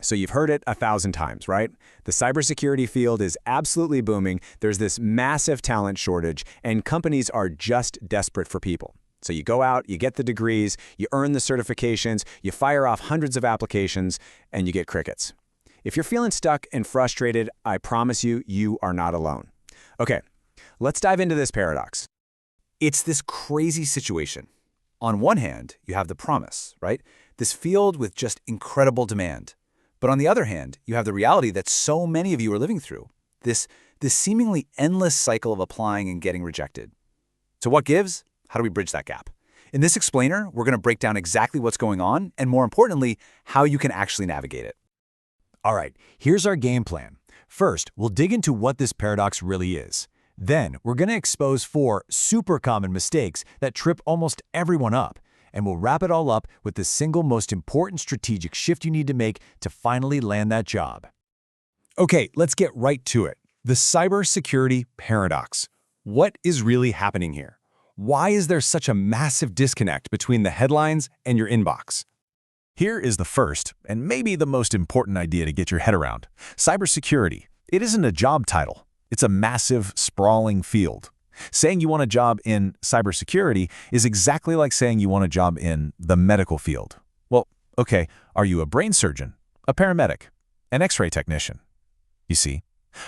So you've heard it 1,000 times, right? The cybersecurity field is absolutely booming. There's this massive talent shortage, and companies are just desperate for people. So you go out, you get the degrees, you earn the certifications, you fire off hundreds of applications, and you get crickets. If you're feeling stuck and frustrated, I promise you, you are not alone. Okay, let's dive into this paradox. It's this crazy situation. On one hand, you have the promise, right? This field with just incredible demand. But on the other hand, you have the reality that so many of you are living through, this seemingly endless cycle of applying and getting rejected. So what gives? How do we bridge that gap? In this explainer, we're going to break down exactly what's going on and, more importantly, how you can actually navigate it. All right, here's our game plan. First, we'll dig into what this paradox really is. Then, we're going to expose 4 super common mistakes that trip almost everyone up. And we'll wrap it all up with the single most important strategic shift you need to make to finally land that job. Okay, let's get right to it. The cybersecurity paradox. What is really happening here? Why is there such a massive disconnect between the headlines and your inbox? Here is the first, and maybe the most important idea to get your head around. Cybersecurity. It isn't a job title. It's a massive, sprawling field. Saying you want a job in cybersecurity is exactly like saying you want a job in the medical field. Well, okay, are you a brain surgeon, a paramedic, an X-ray technician? You see?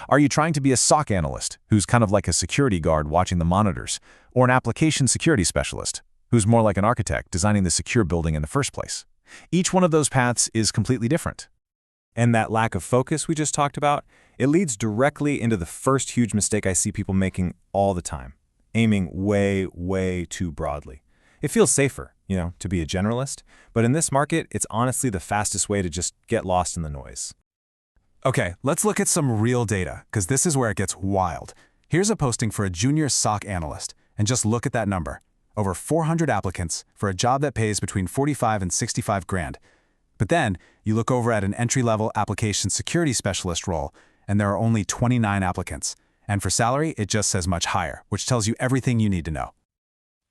Are you trying to be a SOC analyst, who's kind of like a security guard watching the monitors, or an application security specialist, who's more like an architect designing the secure building in the first place? Each one of those paths is completely different. And that lack of focus we just talked about, it leads directly into the first huge mistake I see people making all the time, aiming way, way too broadly. It feels safer, to be a generalist, but in this market, it's honestly the fastest way to just get lost in the noise. Okay, let's look at some real data, because this is where it gets wild. Here's a posting for a junior SOC analyst, and just look at that number. Over 400 applicants for a job that pays between 45 and 65 grand. But then, you look over at an entry-level application security specialist role, and there are only 29 applicants. And for salary, it just says much higher, which tells you everything you need to know.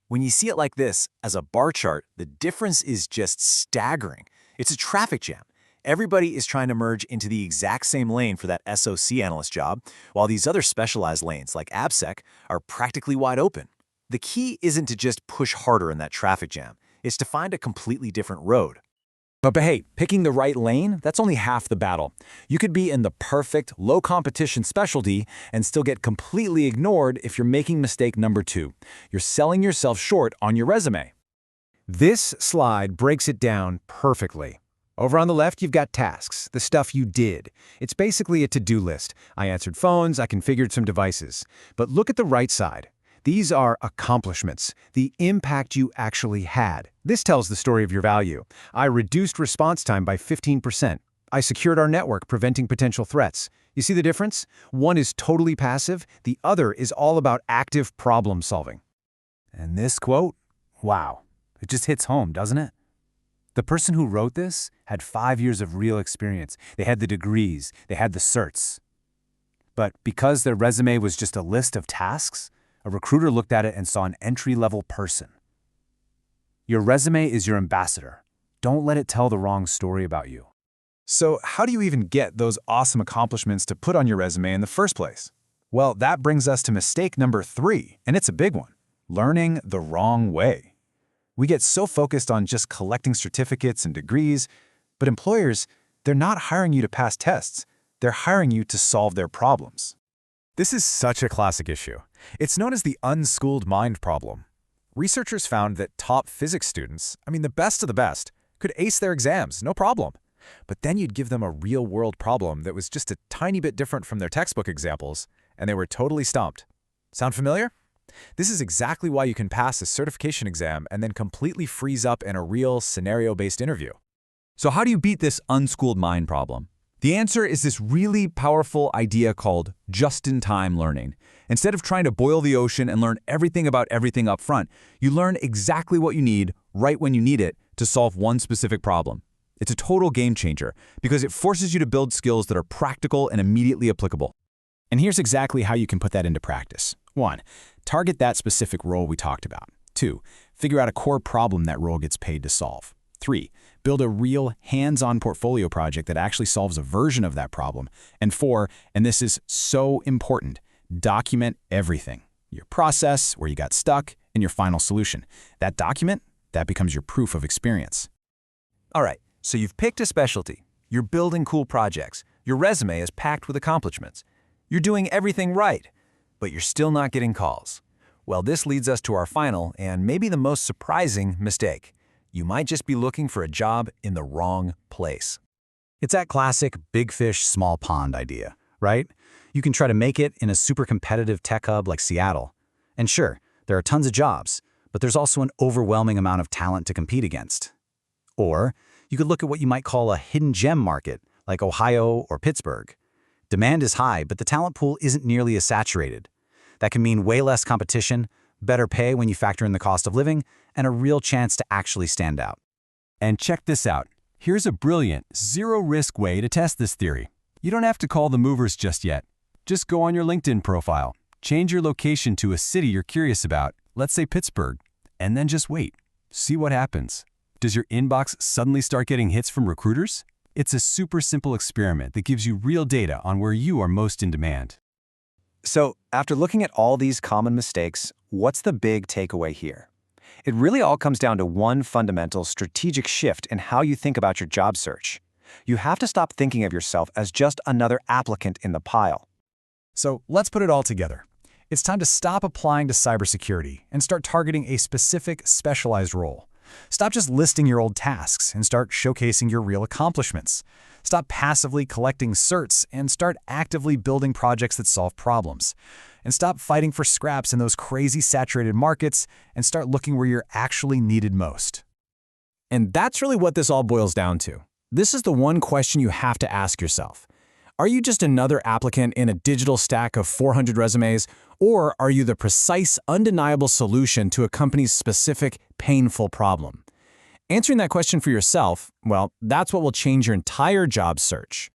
When you see it like this, as a bar chart, the difference is just staggering. It's a traffic jam. Everybody is trying to merge into the exact same lane for that SOC analyst job, while these other specialized lanes, like AppSec, are practically wide open. The key isn't to just push harder in that traffic jam. It's to find a completely different road. But hey, picking the right lane, that's only half the battle. You could be in the perfect, low-competition specialty and still get completely ignored if you're making mistake number 2. You're selling yourself short on your resume. This slide breaks it down perfectly. Over on the left, you've got tasks, the stuff you did. It's basically a to-do list. I answered phones, I configured some devices. But look at the right side. These are accomplishments, the impact you actually had. This tells the story of your value. I reduced response time by 15%. I secured our network, preventing potential threats. You see the difference? One is totally passive, the other is all about active problem solving. And this quote? Wow, it just hits home, doesn't it? The person who wrote this had 5 years of real experience. They had the degrees, they had the certs. But because their resume was just a list of tasks, a recruiter looked at it and saw an entry-level person. Your resume is your ambassador. Don't let it tell the wrong story about you. So how do you even get those awesome accomplishments to put on your resume in the first place? Well, that brings us to mistake number 3, and it's a big one: learning the wrong way. We get so focused on just collecting certificates and degrees, but employers, they're not hiring you to pass tests. They're hiring you to solve their problems. This is such a classic issue. It's known as the unschooled mind problem. Researchers found that top physics students, the best of the best, could ace their exams, no problem. But then you'd give them a real-world problem that was just a tiny bit different from their textbook examples, and they were totally stumped. Sound familiar? This is exactly why you can pass a certification exam and then completely freeze up in a real, scenario-based interview. So how do you beat this unschooled mind problem? The answer is this really powerful idea called just-in-time learning. Instead of trying to boil the ocean and learn everything about everything up front, you learn exactly what you need right when you need it to solve one specific problem. It's a total game changer because it forces you to build skills that are practical and immediately applicable. And here's exactly how you can put that into practice. 1. Target that specific role we talked about. 2. Figure out a core problem that role gets paid to solve. 3. build a real hands-on portfolio project that actually solves a version of that problem. And 4, and this is so important, document everything. Your process, where you got stuck, and your final solution. That document, that becomes your proof of experience. All right, so you've picked a specialty. You're building cool projects. Your resume is packed with accomplishments. You're doing everything right, but you're still not getting calls. Well, this leads us to our final and maybe the most surprising mistake. You might just be looking for a job in the wrong place. It's that classic big fish, small pond idea, right? You can try to make it in a super competitive tech hub like Seattle. And sure, there are tons of jobs, but there's also an overwhelming amount of talent to compete against. Or you could look at what you might call a hidden gem market, like Ohio or Pittsburgh. Demand is high, but the talent pool isn't nearly as saturated. That can mean way less competition, better pay when you factor in the cost of living, and a real chance to actually stand out. And check this out. Here's a brilliant, zero-risk way to test this theory. You don't have to call the movers just yet. Just go on your LinkedIn profile, change your location to a city you're curious about, let's say Pittsburgh, and then just wait. See what happens. Does your inbox suddenly start getting hits from recruiters? It's a super simple experiment that gives you real data on where you are most in demand. So, after looking at all these common mistakes, what's the big takeaway here? It really all comes down to one fundamental strategic shift in how you think about your job search. You have to stop thinking of yourself as just another applicant in the pile. So let's put it all together. It's time to stop applying to cybersecurity and start targeting a specific, specialized role. Stop just listing your old tasks and start showcasing your real accomplishments. Stop passively collecting certs and start actively building projects that solve problems. And stop fighting for scraps in those crazy saturated markets and start looking where you're actually needed most. And that's really what this all boils down to. This is the one question you have to ask yourself. Are you just another applicant in a digital stack of 400 resumes, or are you the precise, undeniable solution to a company's specific, painful problem? Answering that question for yourself, well, that's what will change your entire job search.